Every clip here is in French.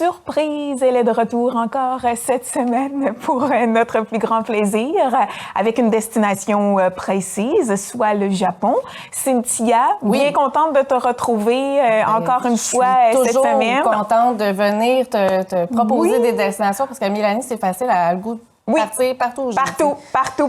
surprise, elle est de retour encore cette semaine pour notre plus grand plaisir, avec une destination précise, soit le Japon. Cynthia, bien contente de te retrouver encore une fois cette semaine. Toujours contente de venir te proposer des destinations, parce que Mélanie, c'est facile, elle a le goût de partir partout.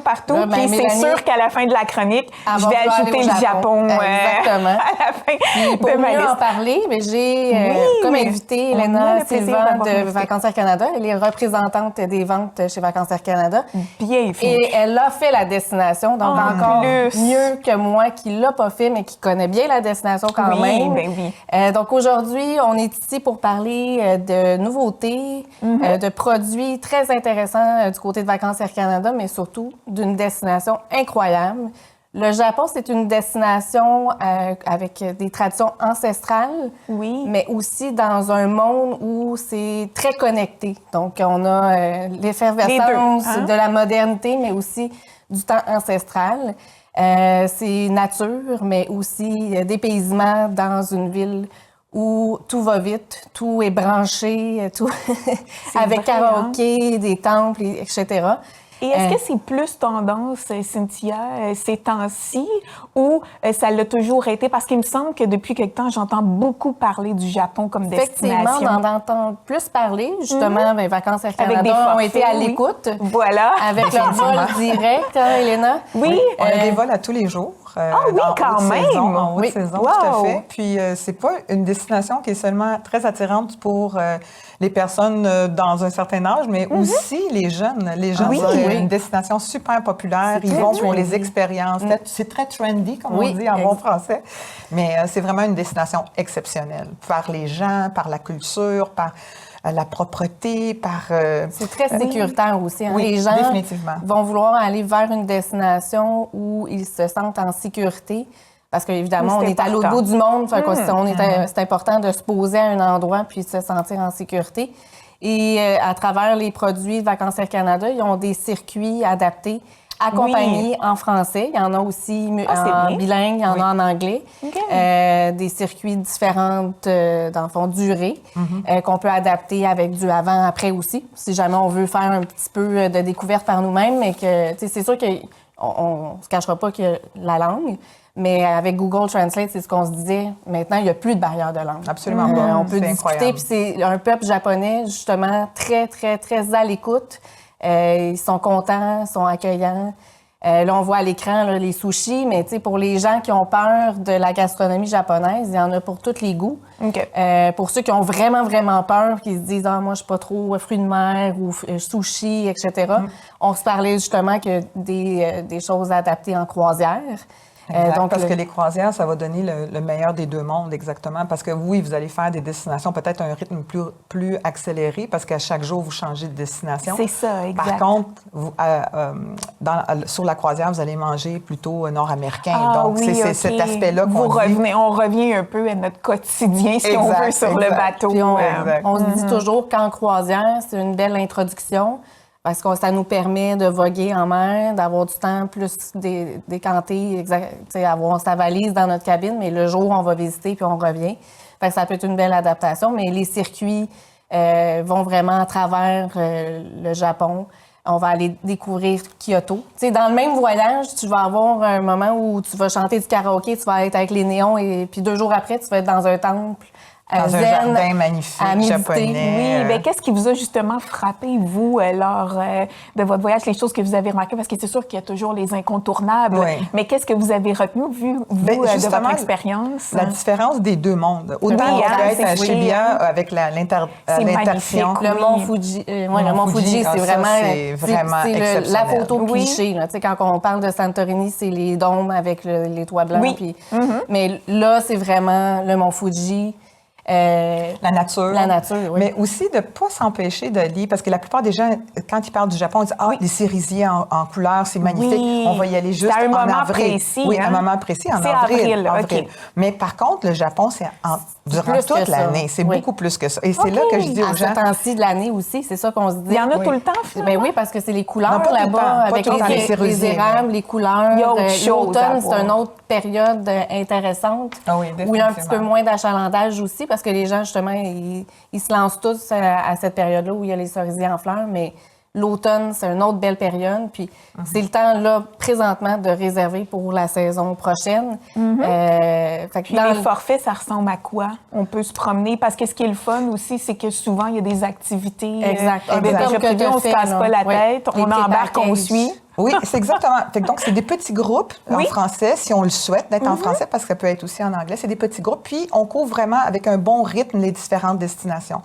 Partout. Là, Puis c'est sûr qu'à la fin de la chronique, je vais ajouter le Japon Exactement. à la fin pour de ma liste. en parler, mais j'ai comme invité Elena Silva de Vacances Air Canada. Elle est représentante des ventes chez Vacances Air Canada. Bien fait. Et elle a fait la destination, donc encore mieux que moi qui l'a pas fait, mais qui connaît bien la destination quand même. Oui. Donc aujourd'hui, on est ici pour parler de nouveautés, de produits très intéressants du côté de Vacances Air Canada, mais surtout d'une destination incroyable. Le Japon, c'est une destination avec des traditions ancestrales, mais aussi dans un monde où c'est très connecté. Donc, on a l'effervescence de la modernité, mais aussi du temps ancestral. C'est nature, mais aussi dépaysement dans une ville où tout va vite, tout est branché, tout avec karaoké, des temples, etc. Et est-ce que c'est plus tendance, Cynthia, ces temps-ci, ou ça l'a toujours été? Parce qu'il me semble que depuis quelque temps, j'entends beaucoup parler du Japon comme destination. Effectivement, on en entend plus parler. Justement, Vacances Air Canada ont été à l'écoute. Voilà. Avec leur vol direct, hein, Elena? Oui. On a des vols à tous les jours. Quand même! En haute saison, tout à fait. Puis, c'est pas une destination qui est seulement très attirante pour les personnes dans un certain âge, mais aussi les jeunes. Les jeunes, c'est une destination super populaire. Ils vont pour les expériences. C'est très trendy, comme on dit en bon français. Mais c'est vraiment une destination exceptionnelle par les gens, par la culture, par la propreté, par... C'est très sécuritaire aussi. Hein? Oui, les gens définitivement. vont vouloir aller vers une destination où ils se sentent en sécurité. Parce qu'évidemment, on est à l'autre bout du monde. C'est important de se poser à un endroit puis de se sentir en sécurité. Et à travers les produits de Vacances Air Canada, ils ont des circuits adaptés, accompagnés en français. Il y en a aussi en bilingue, il y en a en anglais. Des circuits différentes, dans le fond, durées, qu'on peut adapter avec du avant-après aussi, si jamais on veut faire un petit peu de découverte par nous-mêmes. Mais que, c'est sûr qu'on ne se cachera pas que la langue. Mais avec Google Translate, c'est ce qu'on se disait. Maintenant, il n'y a plus de barrière de langue. Absolument pas. On peut discuter. Puis c'est un peuple japonais, justement, très, très, très à l'écoute. Ils sont contents, sont accueillants. Là, on voit à l'écran là, les sushis, mais pour les gens qui ont peur de la gastronomie japonaise, il y en a pour tous les goûts. Pour ceux qui ont vraiment, vraiment peur, qui se disent « Ah, moi, je suis pas trop fruits de mer ou sushi, etc. On se parlait justement que des choses adaptées en croisière. Donc, parce que les croisières, ça va donner le meilleur des deux mondes, exactement. Parce que oui, vous allez faire des destinations peut-être à un rythme plus accéléré, parce qu'à chaque jour, vous changez de destination. C'est ça, exact. Par contre, sur la croisière, vous allez manger plutôt nord-américain. Donc, c'est cet aspect-là qu'on dit. On revient un peu à notre quotidien, si on veut, sur le bateau. Puis on se dit toujours qu'en croisière, c'est une belle introduction. Parce que ça nous permet de voguer en mer, d'avoir du temps plus décanté, avoir sa valise dans notre cabine, mais le jour, on va visiter puis on revient. Fait que ça peut être une belle adaptation, mais les circuits vont vraiment à travers le Japon. On va aller découvrir Kyoto. Dans le même voyage, tu vas avoir un moment où tu vas chanter du karaoké, tu vas être avec les néons, et puis 2 jours après, tu vas être dans un temple. Dans un jardin magnifique japonais. Oui, bien, qu'est-ce qui vous a justement frappé, vous, lors de votre voyage, les choses que vous avez remarquées? Parce que c'est sûr qu'il y a toujours les incontournables. Mais qu'est-ce que vous avez retenu, vous, de votre expérience? La différence des deux mondes. Autant on peut être à Shibuya avec l'intersion. Le mont Fuji. Le mont Fuji, c'est vraiment exceptionnel. la photo cliché. Là. Quand on parle de Santorini, c'est les dômes avec les toits blancs. Puis, mais là, c'est vraiment le mont Fuji. La nature. La nature, oui. Mais aussi de ne pas s'empêcher d'aller, parce que la plupart des gens, quand ils parlent du Japon, ils disent « Ah, les cerisiers en couleur, c'est magnifique, on va y aller juste en avril. » moment précis. Oui, un moment précis, en avril. Okay. Mais par contre, le Japon, c'est durant toute l'année. C'est beaucoup plus que ça. Et c'est là que je dis aux gens... À ce temps-ci de l'année aussi, c'est ça qu'on se dit. Il y en a tout le temps, Ben oui, parce que c'est les couleurs là-bas, avec les érables, les couleurs. L'automne, c'est une autre période intéressante, où il y a un petit peu moins d'achalandage aussi, parce parce que les gens, justement, ils se lancent tous à cette période-là où il y a les cerisiers en fleurs, mais l'automne, c'est une autre belle période. Puis c'est le temps, là, présentement, de réserver pour la saison prochaine. Puis les forfaits, ça ressemble à quoi? On peut se promener. Parce que ce qui est le fun aussi, c'est que souvent, il y a des activités. Exact. On ne se casse pas la tête. On embarque, on suit. Oui, c'est exactement. Donc, c'est des petits groupes en français, si on le souhaite d'être en français, parce que ça peut être aussi en anglais. C'est des petits groupes. Puis, on couvre vraiment avec un bon rythme les différentes destinations.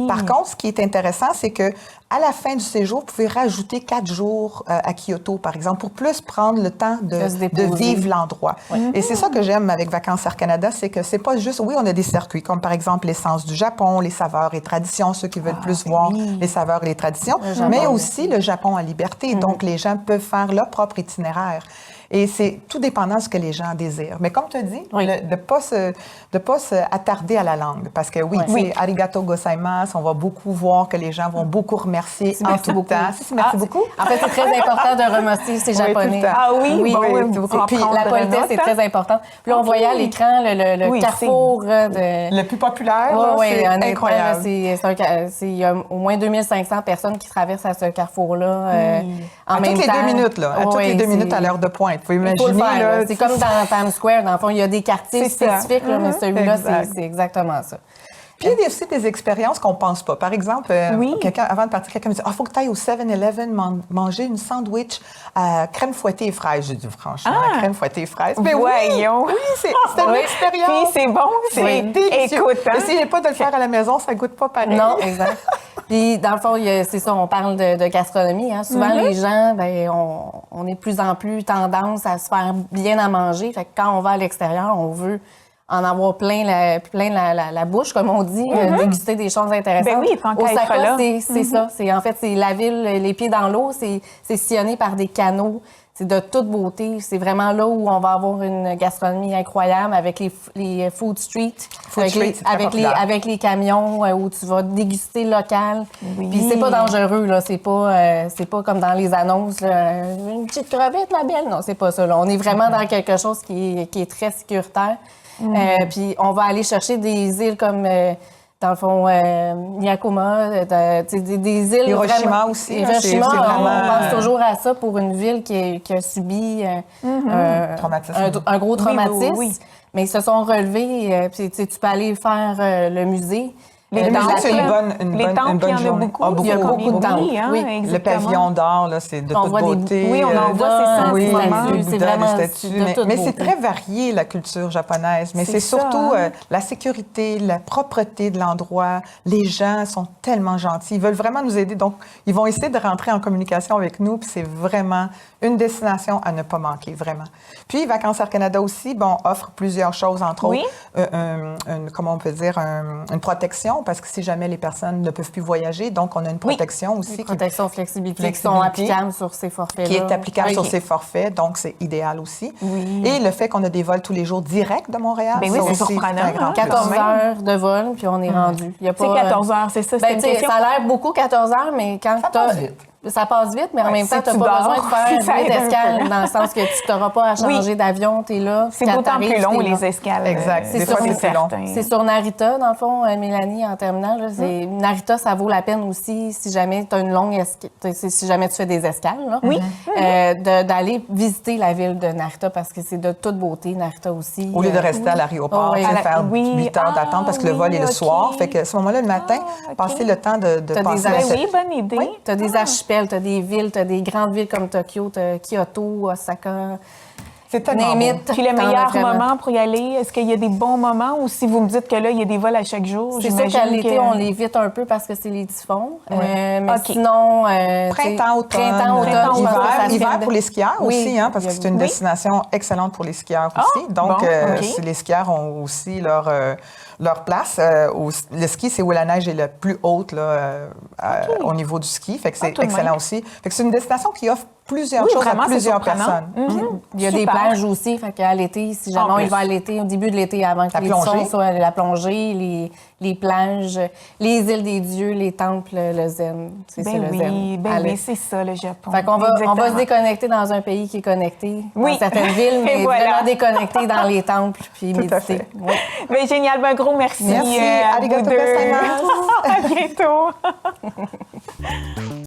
Par contre, ce qui est intéressant, c'est que à la fin du séjour, vous pouvez rajouter 4 jours à Kyoto, par exemple, pour plus prendre le temps de vivre l'endroit. Et c'est ça que j'aime avec Vacances Air Canada, c'est que c'est pas juste, oui, on a des circuits, comme par exemple l'essence du Japon, les saveurs et traditions, ceux qui veulent plus voir les saveurs et les traditions, mais aussi le Japon en liberté. Donc, les gens peuvent faire leur propre itinéraire. Et c'est tout dépendant de ce que les gens désirent. Mais comme tu as dit, de ne pas se attarder à la langue. Parce que tu sais, arigato gozaimasu, on va beaucoup voir que les gens vont beaucoup remercier en tout temps. Merci beaucoup. En fait, c'est très important de remercier ces Japonais. Oui, beaucoup. Puis la politesse, c'est très important. Puis là, on voyait à l'écran le carrefour le plus populaire, c'est incroyable. Il y a au moins 2500 personnes qui traversent à ce carrefour-là en même temps. À toutes les 2 minutes, là. À toutes les 2 minutes à l'heure de pointe. Vous pouvez imaginer, c'est comme dans Times Square. Dans le fond, il y a des quartiers spécifiques, là, mais celui-là, c'est exactement ça. Puis il y a aussi des expériences qu'on ne pense pas. Par exemple, avant de partir, quelqu'un me dit « Ah, il faut que tu ailles au 7-Eleven manger une sandwich à crème fouettée et fraises. » J'ai dit « Franchement, crème fouettée et fraises. » Mais voyons! Oui, c'est une expérience. Puis c'est bon, c'est délicieux. Essayez pas de le faire à la maison, ça ne goûte pas pareil. Non, exact. Puis, dans le fond, c'est ça, on parle de gastronomie. Hein. Souvent, les gens, on est de plus en plus tendance à se faire bien à manger. Fait que quand on va à l'extérieur, on veut en avoir plein la bouche, comme on dit, déguster des choses intéressantes. Ben oui, tant qu'à être là. C'est ça. En fait, c'est la ville, les pieds dans l'eau, c'est sillonné par des canaux. C'est de toute beauté. C'est vraiment là où on va avoir une gastronomie incroyable avec les food streets, avec les camions où tu vas déguster local. Puis c'est pas dangereux, là. C'est pas comme dans les annonces, là, une petite crevette, la belle. Non, c'est pas ça, là. On est vraiment dans quelque chose qui est très sécuritaire. Puis on va aller chercher des îles comme... dans le fond, Miyakoma, des îles... Hiroshima aussi. Hiroshima, on pense toujours à ça pour une ville qui a subi un gros traumatisme. Mais ils se sont relevés. Puis tu peux aller faire le musée. Les temples, c'est une bonne journée. Il y a beaucoup de temples. Le pavillon d'or, là, c'est de toute beauté. Oui, on en voit, c'est ça. C'est vraiment mais c'est très varié, la culture japonaise. Mais c'est surtout la sécurité, la propreté de l'endroit. Les gens sont tellement gentils. Ils veulent vraiment nous aider. Donc, ils vont essayer de rentrer en communication avec nous. Puis c'est vraiment une destination à ne pas manquer, vraiment. Puis, Vacances Air Canada aussi, offre plusieurs choses, entre autres, comment on peut dire, une protection, parce que si jamais les personnes ne peuvent plus voyager, donc on a une protection aussi. Une protection flexibilité qui sont applicables sur ces forfaits-là. Qui est applicable sur ces forfaits, donc c'est idéal aussi. Et le fait qu'on a des vols tous les jours directs de Montréal, c'est surprenant. 14 heures de vol, puis on est rendu. C'est 14 heures, c'est ça? Ça a l'air beaucoup 14 heures, mais quand tu as... Ça passe vite, mais en même temps, tu n'as pas besoin de faire 8 escales, dans le sens que tu n'auras pas à changer d'avion, tu es là. C'est d'autant plus long, les escales. Exact. C'est long. C'est sur Narita, dans le fond, Mélanie, en terminant. Narita, ça vaut la peine aussi, si jamais tu as une longue escale, si jamais tu fais des escales, d'aller visiter la ville de Narita, parce que c'est de toute beauté, Narita aussi. Au lieu de rester à l'aéroport, faire 8 heures d'attente, parce que le vol est le soir. Fait que à ce moment-là, le matin, passer le temps de passer à Oui, bonne idée. Tu as des archipels, tu as des villes, tu as des grandes villes comme Tokyo, Kyoto, Osaka. C'est tellement beau. Puis le meilleur moment pour y aller, est-ce qu'il y a des bons moments ou si vous me dites que là, il y a des vols à chaque jour? C'est sûr qu'à l'été, on l'évite un peu parce que c'est les typhons. Mais sinon... Printemps, automne, hiver pour les skieurs aussi, parce que c'est une destination excellente pour les skieurs aussi. Donc, les skieurs ont aussi leur place. Le ski, c'est où la neige est la plus haute là, au niveau du ski. Fait que c'est excellent aussi. Fait que c'est une destination qui offre plusieurs choses à plusieurs personnes. Il y a des plages aussi, fait qu'à l'été, si jamais on y va à l'été, au début de l'été, avant que les gens soient la plongée, les plages, les îles des dieux, les temples, le zen. C'est ça, le zen. Oui, c'est ça, le Japon. Fait qu'on on va se déconnecter dans un pays qui est connecté, dans certaines villes, mais vraiment déconnecté dans les temples, puis méditer. Oui. Mais génial, ben gros merci. Merci. À vous deux. Arigatou gozaimasu. À bientôt.